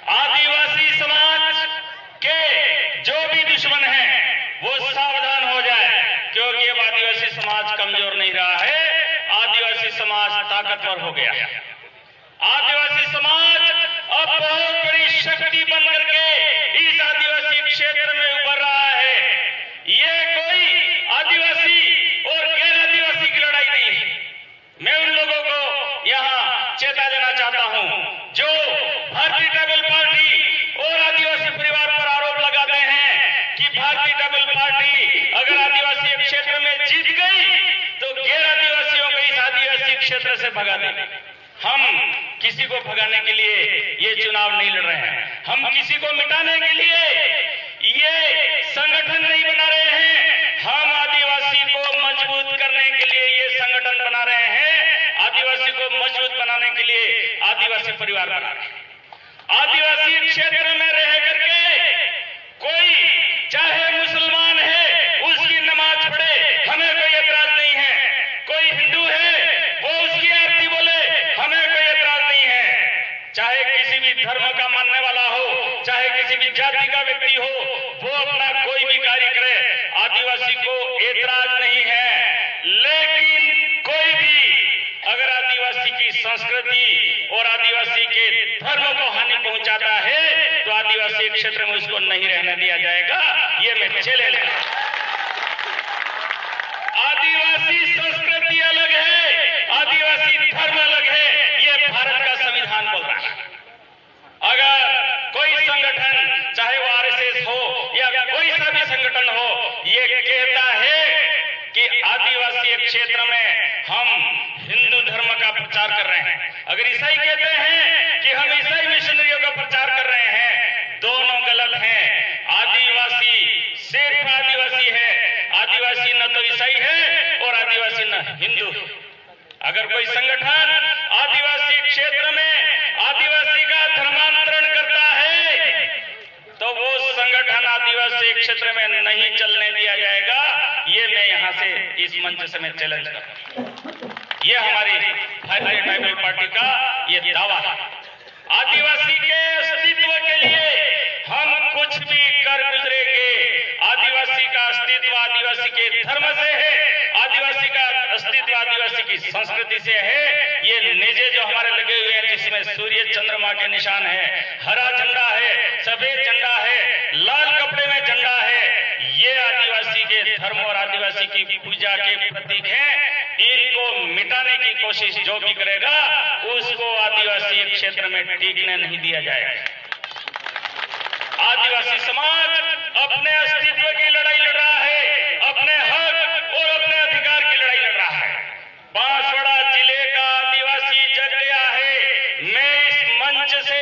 आदिवासी समाज के जो भी दुश्मन हैं वो सावधान हो जाए, क्योंकि अब आदिवासी समाज कमजोर नहीं रहा है, आदिवासी समाज ताकतवर हो गया। आदिवासी समाज अब बहुत बड़ी शक्ति बन करके इस आदिवासी क्षेत्र में उभर रहा है। ये कोई आदिवासी और गैर आदिवासी की लड़ाई नहीं है। मैं उन लोगों को यहाँ चेता देना चाहता हूँ जो भारतीय ट्राइबल पार्टी और आदिवासी परिवार पर आरोप लगाते हैं कि भारतीय ट्राइबल पार्टी अगर आदिवासी क्षेत्र में जीत गई तो गैर आदिवासियों को इस आदिवासी क्षेत्र से भगा देंगे। हम किसी को भगाने के लिए ये चुनाव नहीं लड़ रहे हैं, हम किसी को मिटाने के लिए ये संगठन नहीं बना रहे हैं, हम आदिवासी को मजबूत करने के लिए ये संगठन बना रहे हैं। आदिवासी को मजबूत बनाने के लिए आदिवासी परिवार बना रहे हैं। आदिवासी क्षेत्र में रह करके कोई चाहे मुसलमान है उसकी नमाज पढ़े, हमें कोई एतराज नहीं है। कोई हिंदू है वो उसकी आरती बोले, हमें कोई एतराज नहीं है। चाहे किसी भी धर्म का मानने वाला हो, चाहे किसी भी जाति का व्यक्ति हो, वो अपना कोई भी कार्य करे, आदिवासी को एतराज नहीं है। लेकिन कोई भी अगर आदिवासी की संस्कृति और आदिवासी के धर्म को हानि पहुंचाता है तो आदिवासी क्षेत्र में उसको नहीं रहने दिया जाएगा। ये मैं चैलेंज करता हूं। आदिवासी संस्कृति अलग है, आदिवासी धर्म अलग है, ये भारत का संविधान बोल रहा है। अगर कोई संगठन चाहे वो आरएसएस हो या कोई सा भी संगठन हो, ये कहता है कि आदिवासी क्षेत्र में हम हिंदू धर्म का प्रचार कर रहे हैं, अगर ईसाई कहते हैं कि हम ईसाई मिशनरियों का प्रचार कर रहे हैं, दोनों गलत हैं। आदिवासी सिर्फ आदिवासी है, आदिवासी न तो ईसाई है और आदिवासी न हिंदू। अगर कोई संगठन आदिवासी क्षेत्र में आदिवासी का धर्मांतरण करता है तो वो संगठन आदिवासी क्षेत्र में नहीं चलने दिया जाएगा। ये मैं यहाँ से इस मंच से मैं चैलेंज करता हूँ। ये हमारी भारतीय ट्राइबल पार्टी का ये दावा है। आदिवासी के अस्तित्व के लिए हम कुछ भी कर गुजरेंगे। आदिवासी का अस्तित्व आदिवासी के धर्म से है, आदिवासी का अस्तित्व आदिवासी की संस्कृति से है। ये नेजे जो हमारे लगे हुए हैं जिसमें सूर्य चंद्रमा के निशान है, हरा झंडा है, सफेद झंडा है, लाल कपड़े में झंडा है, ये आदिवासी के धर्म और आदिवासी की पूजा के प्रतीक हैं। इनको मिटाने की कोशिश जो भी करेगा उसको आदिवासी क्षेत्र में टिकने नहीं दिया जाएगा। आदिवासी समाज अपने अस्तित्व की लड़ाई लड़ रहा है, अपने हक और अपने अधिकार की लड़ाई लड़ रहा है। बांसवाड़ा जिले का आदिवासी जग गया है। मैं इस मंच से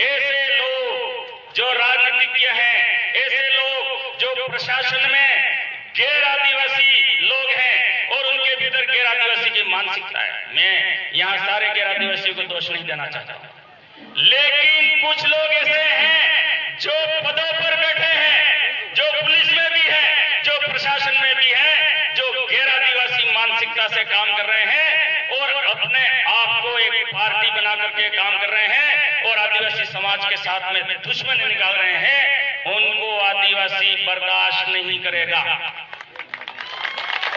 ऐसे लोग जो राजनीतिज्ञ हैं, ऐसे लोग जो प्रशासन में गैर आदिवासी लोग हैं और उनके भीतर गैर आदिवासी की मानसिकता है, मैं यहाँ सारे गैर आदिवासियों को दोष नहीं देना चाहता, लेकिन कुछ लोग ऐसे हैं जो पदों पर बैठे हैं, जो पुलिस में भी हैं, जो प्रशासन में भी हैं, जो गैर आदिवासी मानसिकता से काम कर रहे हैं और अपने आप को एक पार्टी बना करके काम कर रहे हैं और आदिवासी समाज के साथ में दुश्मनी निकाल रहे हैं। उनको आदिवासी बर्दाश्त नहीं करेगा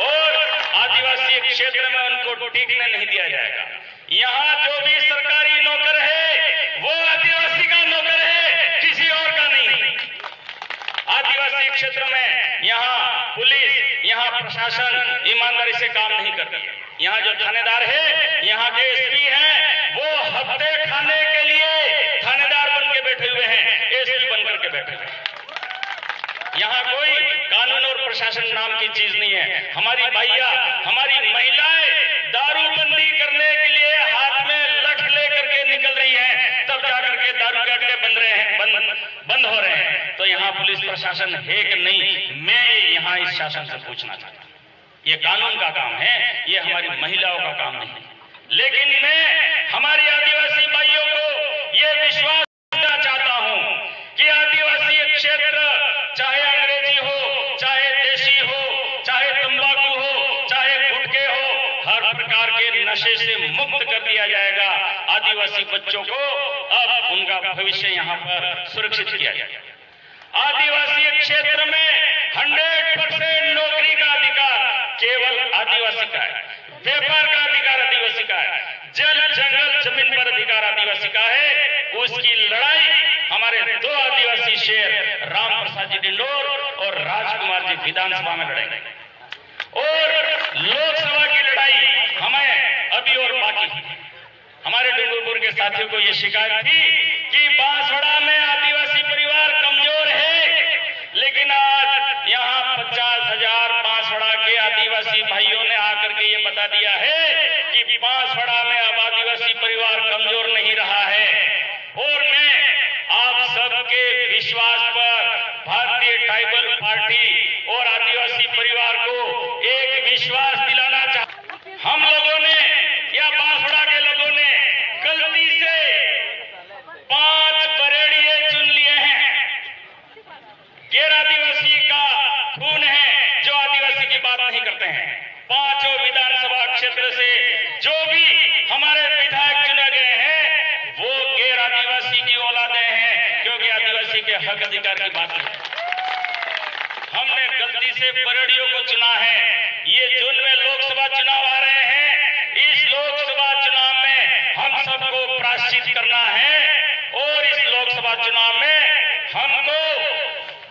और आदिवासी क्षेत्र में उनको टिकने नहीं दिया जाएगा। यहाँ जो भी सरकारी नौकर है वो आदिवासी का नौकर है, किसी और का नहीं। आदिवासी क्षेत्र में यहाँ पुलिस, यहाँ प्रशासन ईमानदारी से काम नहीं करती है। यहाँ जो थानेदार है, यहाँ के एसपी हैं, वो हफ्ते खाने के लिए थानेदार बन के बैठे हुए हैं, एसपी बन करके बैठे हुए हैं। यहाँ कोई कानून और प्रशासन नाम की चीज नहीं है। हमारी भाइयां, हमारी महिलाएं दारूबंदी करने के लिए हाथ में लठ लेकर के निकल रही हैं, तब जाकर के दारू के अड्डे बंद हो रहे हैं। तो यहाँ पुलिस प्रशासन है कि नहीं, मैं यहाँ इस शासन से पूछना चाहता हूँ। ये कानून का काम है, ये हमारी महिलाओं का काम नहीं। लेकिन मैं हमारी आदिवासी भाइयों को ये विश्वास देना चाहता हूँ कि आदिवासी क्षेत्र चाहे अंग्रेजी हो, चाहे देशी हो, चाहे तंबाकू हो, चाहे गुटखे हो, हर प्रकार के नशे से मुक्त कर दिया जाएगा। आदिवासी बच्चों को अब उनका भविष्य यहाँ पर सुरक्षित किया जाए। आदिवासी क्षेत्र में 100% नौकरी का अधिकार केवल आदिवासी का है, व्यापार का अधिकार आदिवासी का है, जल जंगल जमीन पर अधिकार आदिवासी का है। उसकी लड़ाई हमारे 2 आदिवासी शेर राम प्रसाद जी डिंडोर और राजकुमार जी विधानसभा में लड़ेंगे। और लोकसभा की लड़ाई हमें अभी और बाकी। हमारे डूंगरपुर के साथियों को यह शिकायत थी कि बांसवाड़ा में आदिवासी परिवार कमजोर है, लेकिन आज यहाँ 50,000 बांसवाड़ा के आदिवासी भाइयों ने आकर के ये बता दिया है कि बांसवाड़ा में अब आदिवासी परिवार कमजोर नहीं रहा है। और मैं आप सबके विश्वास पर भारतीय ट्राइबल पार्टी और आदिवासी परिवार को एक विश्वास दिलाना चाहता। हम लोगों ने या बांसवाड़ा के लोगों ने गलती से 5 बरेड़िए चुन लिए हैं। गैर आदिवासी का खून है जो आदिवासी की बात नहीं करते हैं। 5 विधानसभा क्षेत्र से जो भी हमारे विधायक चुने गए हैं वो गैर आदिवासी की औलादे हैं, क्योंकि आदिवासी के हक अधिकार की बात नहीं। हमने गलती से बरेड़ियों को चुना है। ये जून में लोकसभा चुनाव आ रहे हैं। इस लोकसभा चुनाव में हम सबको प्रायश्चित करना है और इस लोकसभा चुनाव में हमको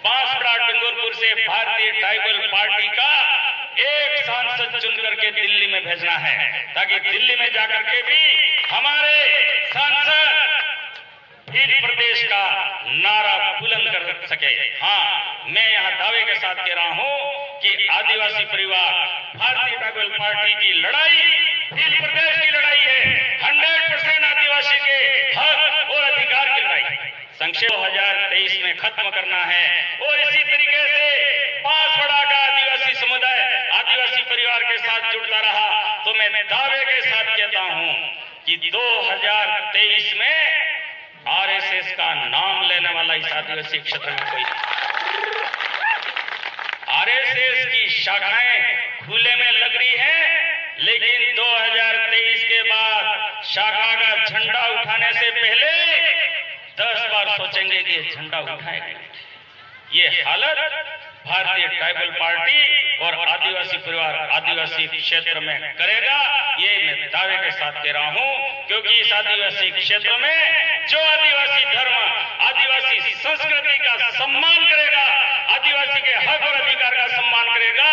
बांसवाड़ा डूंगरपुर से भारतीय ट्राइबल पार्टी का एक सांसद चुन करके दिल्ली में भेजना है, ताकि दिल्ली में जाकर के भी हमारे सांसद हिल प्रदेश का नारा बुलंद कर सके। हाँ, मैं यहाँ दावे के साथ कह रहा हूँ कि आदिवासी परिवार भारतीय ट्राइबल पार्टी की लड़ाई हिल प्रदेश की लड़ाई है। 100% आदिवासी के हक और अधिकार की लड़ाई संक्षेप 2023 में खत्म करना है। और इसी तरीके से बांसवाड़ा का आदिवासी समुदाय आदिवासी परिवार के साथ जुड़ता रहा तो मैं दावे के साथ कहता हूँ कि 2023 में आरएसएस का नाम लेने वाला इस आदिवासी क्षेत्र में कोई नहीं। आरएसएस की शाखाएं खुले में लग रही हैं, लेकिन 2023 के बाद शाखा का झंडा उठाने से पहले 10 बार सोचेंगे कि ये झंडा उठाएंगे। ये हालत भारतीय ट्राइबल पार्टी और आदिवासी परिवार आदिवासी क्षेत्र में करेगा, ये मैं दावे के साथ कह रहा हूं, क्योंकि इस आदिवासी क्षेत्र में जो आदिवासी धर्म आदिवासी संस्कृति का सम्मान करेगा, आदिवासी के हक और अधिकार का सम्मान करेगा,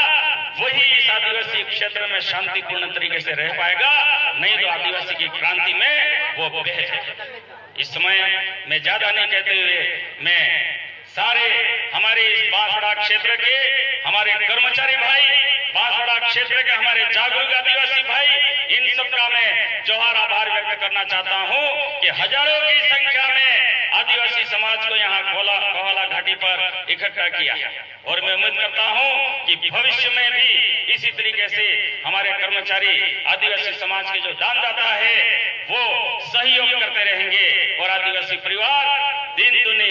वही इस आदिवासी क्षेत्र में शांतिपूर्ण तरीके से रह पाएगा। नहीं तो आदिवासी की क्रांति में वो बह जाएगा। इस समय मैं ज्यादा नहीं कहते हुए मैं सारे हमारे इस बांसवाड़ा क्षेत्र के हमारे कर्मचारी भाई, बांसवाड़ा क्षेत्र के हमारे जागरूक आदिवासी भाई, इन सबका मैं जोहार आभार व्यक्त करना चाहता हूं कि हजारों की संख्या में आदिवासी समाज को यहाँ कोहाला घाटी पर इकट्ठा किया। और मैं उम्मीद करता हूं कि भविष्य में भी इसी तरीके से हमारे कर्मचारी आदिवासी समाज के जो दानदाता है वो सहयोग करते रहेंगे और आदिवासी परिवार दिन दुनिया